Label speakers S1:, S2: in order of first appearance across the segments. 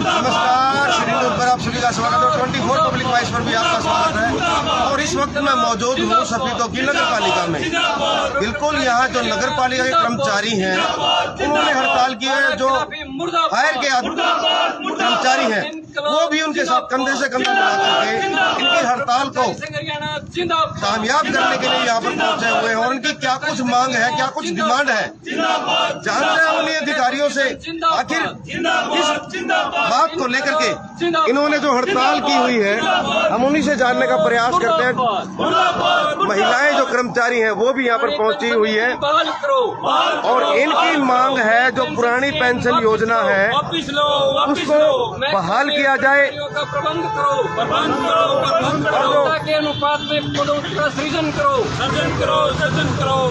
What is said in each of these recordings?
S1: नमस्कार, श्री न्यूज़ पर आप सभी का स्वागत है। 24 पब्लिक वॉइस पर भी आपका स्वागत है। और इस वक्त मैं मौजूद हूँ सफीदों की नगर पालिका में। बिल्कुल यहाँ जो नगर पालिका के कर्मचारी हैं उन्होंने हड़ताल की है। जो फायर के कर्मचारी हैं वो भी उनके साथ कंधे से कंधा मिला करके इनकी हड़ताल को कामयाब करने के लिए यहाँ पर पहुंचे हुए हैं। और उनकी क्या कुछ मांग है, क्या कुछ डिमांड है, जानते हैं उन्हीं अधिकारियों से आखिर इस बात को लेकर के इन्होंने जो हड़ताल की हुई है हम उन्हीं से जानने का प्रयास करते हैं। महिलाएं जो कर्मचारी हैं वो भी यहाँ पर पहुंची हुई है और इनकी मांग है जो पुरानी पेंशन योजना है उसको बहाल किया जाए
S2: के अनुपात में पदोन्नति का सृजन करो।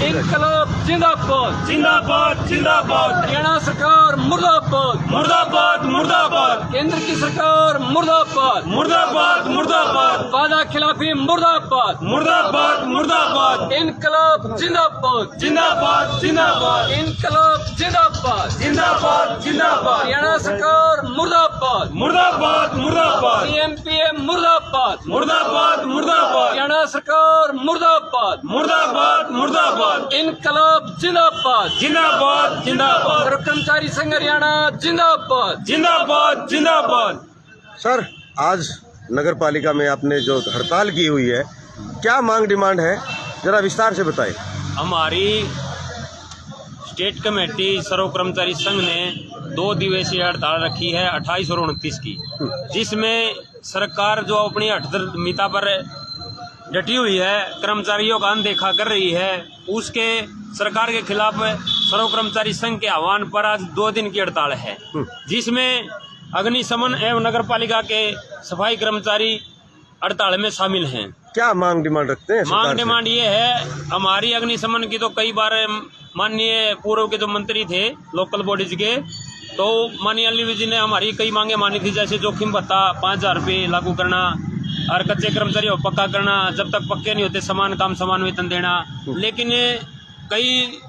S2: इनकलाब जिंदाबाद जिंदाबाद जिंदाबाद। हरियाणा सरकार मुर्दाबाद मुर्दाबाद मुर्दाबाद। केंद्र की सरकार मुर्दाबाद मुर्दाबाद मुर्दाबाद। वादा खिलाफी मुर्दाबाद मुर्दाबाद मुर्दाबाद। इनकलाब जिंदाबाद जिंदाबाद जिंदाबाद। इनकलाब जिंदाबाद जिंदाबाद जिंदाबाद। हरियाणा सरकार मुर्दाबाद मुर्दाबाद मुर्दाबाद। CMPM मुर्दाबाद मुर्दाबाद मुर्दाबाद। हरियाणा सरकार मुर्दाबाद मुर्दाबाद मुर्दाबाद। इनकलाब जिंदाबाद जिंदाबाद जिंदाबाद। सर्व कर्मचारी संघ हरियाणा जिंदाबाद जिंदाबाद जिंदाबाद।
S1: सर, आज नगर पालिका में आपने जो हड़ताल की हुई है क्या मांग डिमांड है, जरा विस्तार से बताएं।
S3: हमारी स्टेट कमेटी सर्व कर्मचारी संघ ने 2 दिवसीय हड़ताल रखी है 28 और 29 की, जिसमें सरकार जो अपनी हठधर्मिता पर डटी हुई है, कर्मचारियों का अनदेखा कर रही है, उसके सरकार के खिलाफ सर्व कर्मचारी संघ के आह्वान पर आज 2 दिन की हड़ताल है, जिसमें अग्निशमन एवं नगर पालिका के सफाई कर्मचारी हड़ताल में शामिल हैं।
S1: क्या मांग डिमांड रखते हैं?
S3: मांग डिमांड ये है, हमारी अग्निशमन की तो कई बार माननीय पूर्व के जो मंत्री थे लोकल बॉडीज के, तो माननीय अनिल जी ने हमारी कई मांगे मानी थी, जैसे जोखिम भत्ता 5000 रुपये लागू करना और कच्चे कर्मचारियों को पक्का करना, जब तक पक्के नहीं होते समान काम समान वेतन देना। लेकिन कई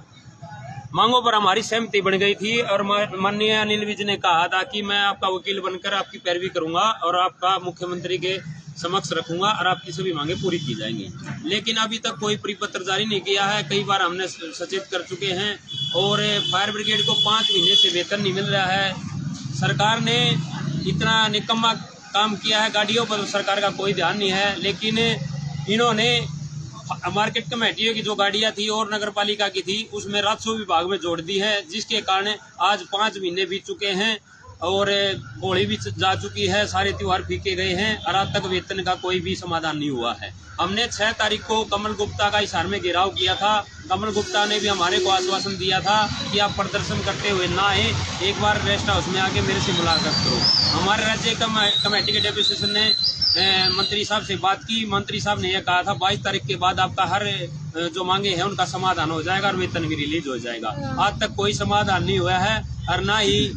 S3: मांगों पर हमारी सहमति बन गई थी और माननीय अनिल विज ने कहा था कि मैं आपका वकील बनकर आपकी पैरवी करूंगा और आपका मुख्यमंत्री के समक्ष रखूंगा और आपकी सभी मांगे पूरी की जाएंगी। लेकिन अभी तक कोई परिपत्र जारी नहीं किया है। कई बार हमने सचेत कर चुके हैं और फायर ब्रिगेड को 5 महीने से वेतन नहीं मिल रहा है। सरकार ने इतना निकम्मा काम किया है, गाड़ियों पर सरकार का कोई ध्यान नहीं है। लेकिन इन्होंने मार्केट कमेटियों की जो गाड़ियां थी और नगर पालिका की थी उसमें राजस्व विभाग में जोड़ दी है, जिसके कारण आज 5 महीने बीत चुके हैं और होली भी जा चुकी है, सारे त्योहार फीके गए हैं और आज तक वेतन का कोई भी समाधान नहीं हुआ है। हमने 6 तारीख को कमल गुप्ता का हिसार में घेराव किया था। कमल गुप्ता ने भी हमारे को आश्वासन दिया था कि आप प्रदर्शन करते हुए ना आए, एक बार रेस्ट हाउस में आके मेरे से मुलाकात करो। हमारे राज्य कमेटी के डेप्यूटेशन ने मंत्री साहब से बात की। मंत्री साहब ने यह कहा था 22 तारीख के बाद आपका हर जो मांगे हैं उनका समाधान हो जाएगा और वेतन भी रिलीज हो जाएगा। आज तक कोई समाधान नहीं हुआ है और ना ही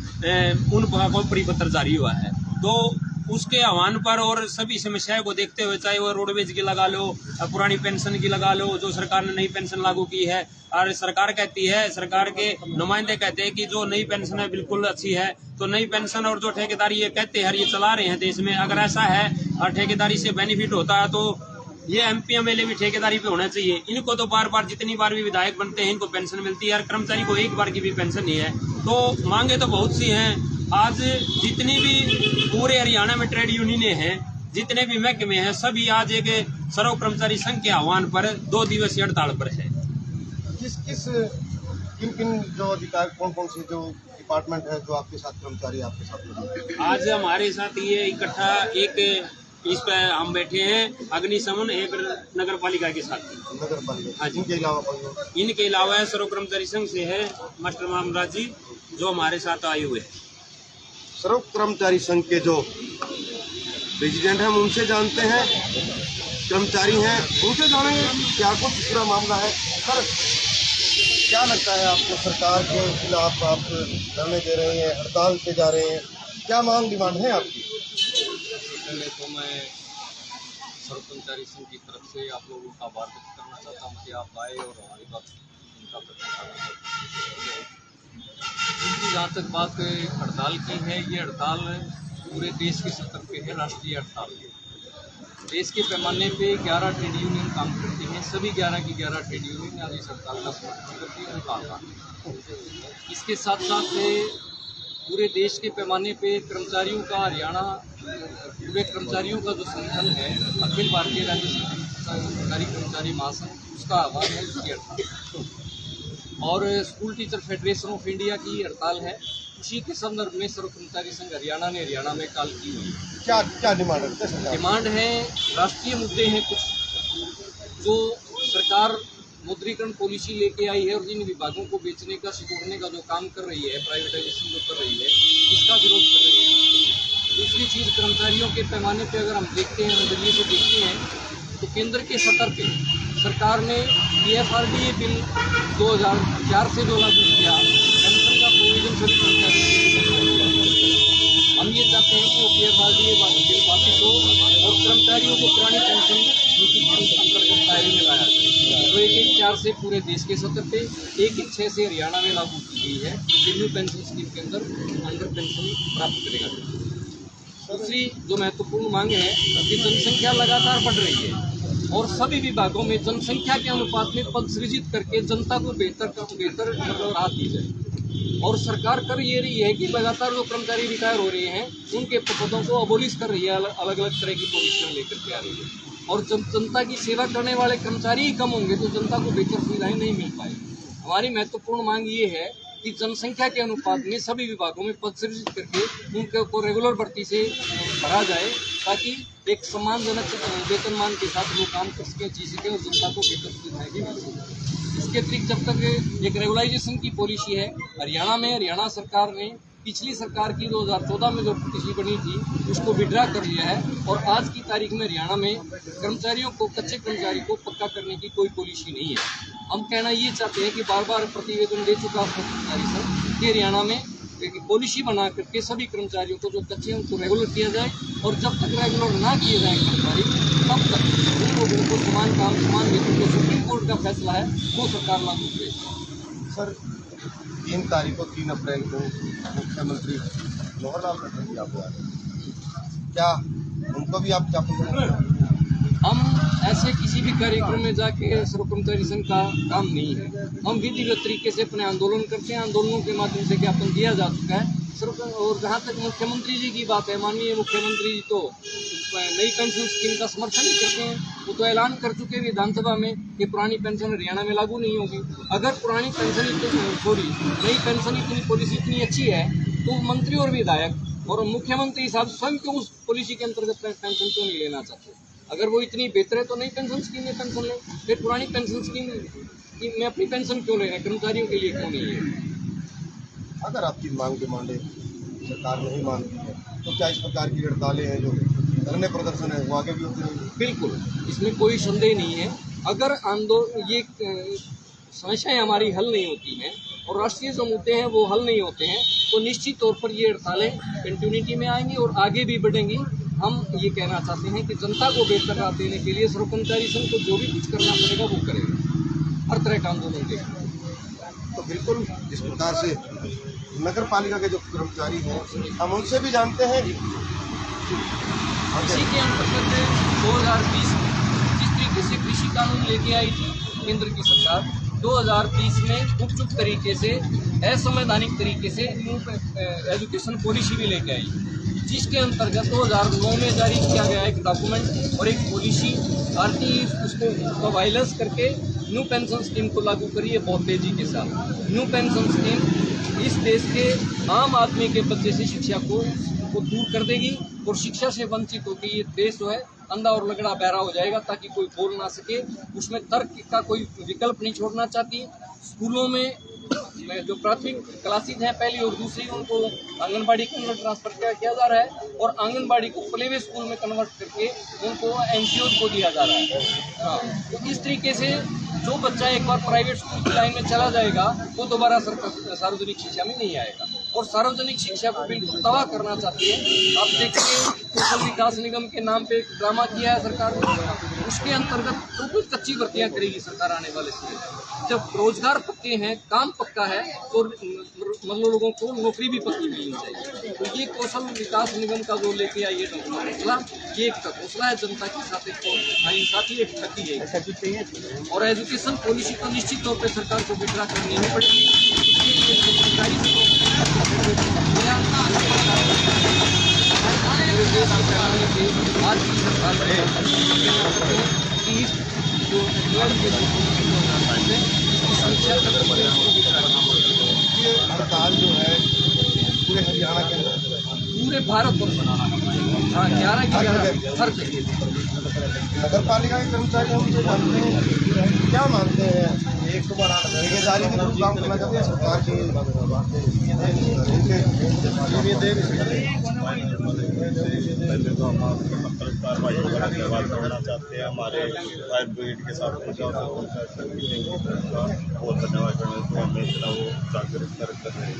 S3: उन पर कोई परिपत्र जारी हुआ है। तो उसके आह्वान पर और सभी समस्याओं को देखते हुए, चाहे वो रोडवेज की लगा लो, पुरानी पेंशन की लगा लो, जो सरकार ने नई पेंशन लागू की है और सरकार कहती है, सरकार के नुमाइंदे कहते हैं कि जो नई पेंशन है बिल्कुल अच्छी है, तो नई पेंशन और जो ठेकेदारी ये कहते हैं ये चला रहे हैं देश में, अगर ऐसा है और ठेकेदारी से बेनिफिट होता है तो ये MP MLA भी ठेकेदारी पे होना चाहिए। इनको तो बार बार जितनी बार भी विधायक बनते हैं इनको पेंशन मिलती है और कर्मचारी को एक बार की भी पेंशन नहीं है। तो मांगे तो बहुत सी हैं। आज जितनी भी पूरे हरियाणा में ट्रेड यूनियनें हैं, जितने भी महकमे हैं, सभी आज एक सर्व कर्मचारी संघ के आह्वान पर 2 दिवसीय हड़ताल पर है।
S1: किन जो अधिकार, कौन से जो डिपार्टमेंट है जो आपके साथ कर्मचारी आपके साथ
S3: आज हमारे साथ ये इकट्ठा एक इस पे हम बैठे हैं अग्निशमन एक नगर पालिका के साथ।
S1: नगर पालिका,
S3: हाँ जी। इनके अलावा सर्व कर्मचारी संघ से है मास्टर मामराज जी जो हमारे साथ आए हुए हैं।
S1: सर्व कर्मचारी संघ के जो प्रेसिडेंट हैं हम उनसे जानते हैं, कर्मचारी हैं उनसे जानेंगे क्या कुछ पूरा मामला है। सर, क्या लगता है आपको, सरकार के खिलाफ आप धरने दे रहे हैं, हड़ताल पे जा रहे हैं, क्या मांग डिमांड है आपकी?
S4: पहले तो मैं सर्व कर्मचारी संघ की तरफ से आप लोगों का आभार व्यक्त करना चाहता हूँ कि आप आए और हमारी बात उनका प्रतिनिधित्व। जहाँ तक बात हड़ताल की है, ये हड़ताल पूरे देश के स्तर पे है, राष्ट्रीय हड़ताल है। देश के पैमाने पे 11 ट्रेड यूनियन काम करती हैं, सभी 11 की 11 ट्रेड यूनियन आज इस हड़ताल का समर्थन करती है, उनका आह्वान है। इसके साथ साथ पूरे देश के पैमाने पे कर्मचारियों का हरियाणा पूरे कर्मचारियों का जो संगठन है, अखिल भारतीय राज्य सरकारी कर्मचारी महासंघ, उसका आह्वान है उसकी हड़ताल। और school teacher federation of India की हड़ताल है। उसी के संदर्भ में सर्व कर्मचारी संघ हरियाणा ने हरियाणा में कॉल की हुई है।
S1: क्या डिमांड है?
S4: डिमांड है, राष्ट्रीय मुद्दे हैं कुछ जो सरकार मुद्रीकरण पॉलिसी लेके आई है और जिन विभागों को बेचने का सिकोड़ने का जो काम कर रही है, प्राइवेटाइजेशन जो कर रही है, इसका विरोध कर रही है। दूसरी चीज़, कर्मचारियों के पैमाने पे अगर हम देखते हैं, नजरिए से देखते हैं, तो केंद्र के स्तर पे सरकार ने PFRDA बिल 2004 से जो लागू किया, पेंशन का प्रोविजन सभी कर्मचारियों के लिए। हम ये चाहते हैं कि वो PFRDA बिल वापिस हो और कर्मचारियों को पुरानी पेंशन नीति के अंतर्गत दायरे में लाया जाए। तो 1/1/4 से पूरे देश के स्तर पे, 1/6 से हरियाणा में लागू की गई है। न्यू पेंशन स्कीम के अंदर पेंशन प्राप्त करेगा। दूसरी जो महत्वपूर्ण मांग है कि जनसंख्या लगातार बढ़ रही है और सभी विभागों में जनसंख्या के अनुपात में पद सृजित करके जनता को बेहतर मतलब राहत दी जाए। और सरकार कर ये रही है कि लगातार जो कर्मचारी रिटायर हो रहे हैं, उनके पदों को अबोलिश कर रही है, अलग अलग तरह की पोजीशन लेकर के आ रही है। और जब जनता की सेवा करने वाले कर्मचारी ही कम होंगे तो जनता को बेहतर सुविधाएं नहीं मिल पाएगी। हमारी महत्वपूर्ण मांग ये है कि जनसंख्या के अनुपात में सभी विभागों में पद सृजित करके उनको रेगुलर भर्ती से भरा जाए, ताकि एक सम्मानजनक वेतनमान के साथ लोग काम कर सकें, जी सकें और जनता को बेहतर सुविधाएं भी मिल सकें। इसके अतिरिक्त जब तक एक रेगुलाइजेशन की पॉलिसी है हरियाणा में, हरियाणा सरकार ने पिछली सरकार की 2014 में जो पॉलिसी बनी थी उसको विड्रा कर लिया है और आज की तारीख में हरियाणा में कर्मचारियों को, कच्चे कर्मचारी को पक्का करने की कोई पॉलिसी नहीं है। हम कहना ये चाहते हैं कि बार बार प्रतिवेदन दे चुका कर्मचारी संघ कि हरियाणा में पॉलिसी बना करके सभी कर्मचारियों को जो कच्चे हैं उनको रेगुलर किया जाए और जब तक रेगुलर ना किए जाए कर्मचारी, तब तक उन लोगों को समान काम समान वेतन जो सुप्रीम कोर्ट का फैसला है वो सरकार लागू करे।
S1: सर 3 तारीख को 3 अप्रैल को मुख्यमंत्री मनोहर लाल खट्टर जी आपको आ रहे हैं, क्या उनको भी आप ज्ञापन करेंगे?
S4: हम ऐसे किसी भी कार्यक्रम में जाके सर्व कर्मचारी संघ का काम नहीं है। हम विधिवत तरीके से अपने आंदोलन करते हैं, आंदोलनों के माध्यम से ज्ञापन दिया जा चुका है। और जहाँ तक मुख्यमंत्री जी की बात है, माननीय मुख्यमंत्री जी तो नई पेंशन स्कीम का समर्थन ही करते हैं। वो तो ऐलान कर चुके हैं विधानसभा में कि पुरानी पेंशन हरियाणा में लागू नहीं होगी। अगर पुरानी पेंशन नई पेंशन इतनी पॉलिसी इतनी अच्छी है तो मंत्री और विधायक और मुख्यमंत्री साहब स्वयं क्यों उस पॉलिसी के अंतर्गत पेंशन क्यों नहीं लेना चाहते? अगर वो इतनी बेहतर है तो नई पेंशन स्कीम में पेंशन लें, फिर पुरानी पेंशन स्कीम में अपनी पेंशन क्यों ले रहे हैं, कर्मचारियों के लिए क्यों नहीं है?
S1: अगर आपकी मांग डिमांडें सरकार नहीं मानती है तो क्या इस प्रकार की हड़तालें हैं जो धरने प्रदर्शन है वो आगे भी होते रहेंगे?
S4: बिल्कुल, इसमें कोई संदेह नहीं है। अगर ये समस्याएं हमारी हल नहीं होती हैं और राष्ट्रीय जो मुद्दे हैं वो हल नहीं होते हैं तो निश्चित तौर पर ये हड़तालें कंटिन्यूटी में आएंगी और आगे भी बढ़ेंगी। हम ये कहना चाहते हैं कि जनता को बेहतर राहत देने के लिए सर्व कर्मचारी संघ को जो भी कुछ करना पड़ेगा वो करेगा, हर तरह का आंदोलन देगा।
S1: तो बिल्कुल जिस प्रकार से नगर पालिका के जो कर्मचारी हैं हम उनसे भी जानते हैं
S4: इसी के अंतर्गत 2020 में जिस तरीके से कृषि कानून लेके आई थी केंद्र की सरकार, 2020 में गुपचुप तरीके से असंवैधानिक तरीके से न्यू एजुकेशन पॉलिसी भी लेके आई, जिसके अंतर्गत 2009 में जारी किया गया एक डॉक्यूमेंट और एक पॉलिसी RTE उसको वायलेंस करके न्यू पेंशन स्कीम को लागू करिए बहुत तेजी के साथ। न्यू पेंशन स्कीम इस देश के आम आदमी के बच्चे से शिक्षा को दूर कर देगी और शिक्षा से वंचित होकर ये देश जो है अंधा और लगड़ा बहरा हो जाएगा ताकि कोई बोल ना सके। उसमें तर्क का कोई विकल्प नहीं छोड़ना चाहती। स्कूलों में जो प्राथमिक क्लासेज हैं पहली और दूसरी, उनको आंगनबाड़ी के अंदर ट्रांसफर किया जा रहा है और आंगनबाड़ी को प्ले वे स्कूल में कन्वर्ट करके उनको NGOs को दिया जा रहा है। हाँ, तो इस तरीके से जो बच्चा एक बार प्राइवेट स्कूल की लाइन में चला जाएगा वो दोबारा सार्वजनिक शिक्षा में नहीं आएगा और सार्वजनिक शिक्षा को बिल्कुल तबाह करना चाहती है। आप देखिए कौशल विकास निगम के नाम पे ड्रामा किया है सरकार ने। उसके अंतर्गत तो कुछ कच्ची भर्तियां करेगी सरकार आने वाले समय में। जब रोजगार पक्के हैं, काम पक्का है, तो मतलब लोगों को नौकरी भी पक्की मिलनी चाहिए। तो ये कौशल विकास निगम का जो लेके आई है हौसला, ये एक हौसला है जनता के साथ, एक साथ ही एक ठगी है। और एजुकेशन पॉलिसी तो निश्चित तौर पर सरकार को विड्रा करनी ही पड़ेगी। इसके लिए सरकारी पूरे देश में चलाने के आज की सरकार की जो इसकी संख्या
S1: हड़ताल जो है पूरे हरियाणा के अंदर,
S4: पूरे भारत पर बनाना, हाँ 11 की 11 हर जगह।
S1: नगर पालिका के कर्मचारी हम जो मानते हैं, क्या मानते हैं, एक तो बड़ा ठेकेदारी में काम करना चाहते हैं सरकार की
S5: पहले तो हम कार्रवाई वगैरह करवाना चाहते हैं। हमारे फायर ब्रिगेड के साथ बहुत धन्यवाद करना तो हमें इतना वो जागरूक कर रहे हैं।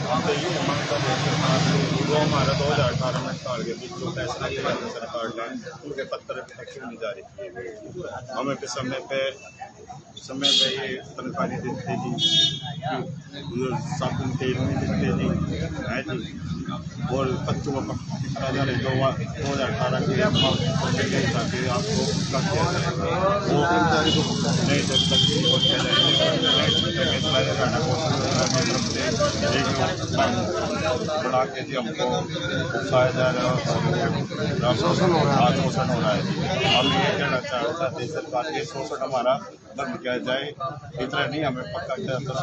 S5: हम तो ये मांग कर रहे हैं जो हमारा 2018 में साल के बीच जो फैसला किया सरकार ने, उनके पत्र तक नहीं जारी किए गए। हमें भी समय पे ये तनख्वाह नहीं देते जी, 7 दिन तेल नहीं देते जी, है जी। और बच्चों को 2018 के आपको लग किया जाएगा, वो कर्मचारी को नहीं जब तक किया बढ़ा के जी हमको उकसाया जा रहा है, शोषण हो रहा है जी। हम ये कहना चाहते हैं सरकार के शोषण हमारा बंद किया जाए। इतना नहीं, हमें पक्का किया तो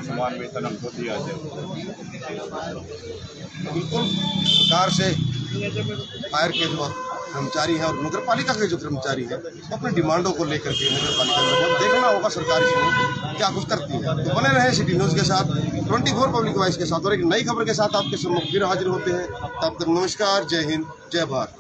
S5: समान वेतन हमको दिया जाए।
S1: बिल्कुल सरकार से फायर के जो कर्मचारी हैं और नगर पालिका के जो कर्मचारी हैं अपनी डिमांडों को लेकर के नगर पालिका में जब देखना होगा सरकार इसमें क्या कुछ करती है। तो बने रहे सिटी न्यूज़ के साथ, 24 पब्लिक वॉइस के साथ, और एक नई खबर के साथ आपके सम्मुख फिर हाजिर होते हैं। तब तक नमस्कार, जय हिंद, जय भारत।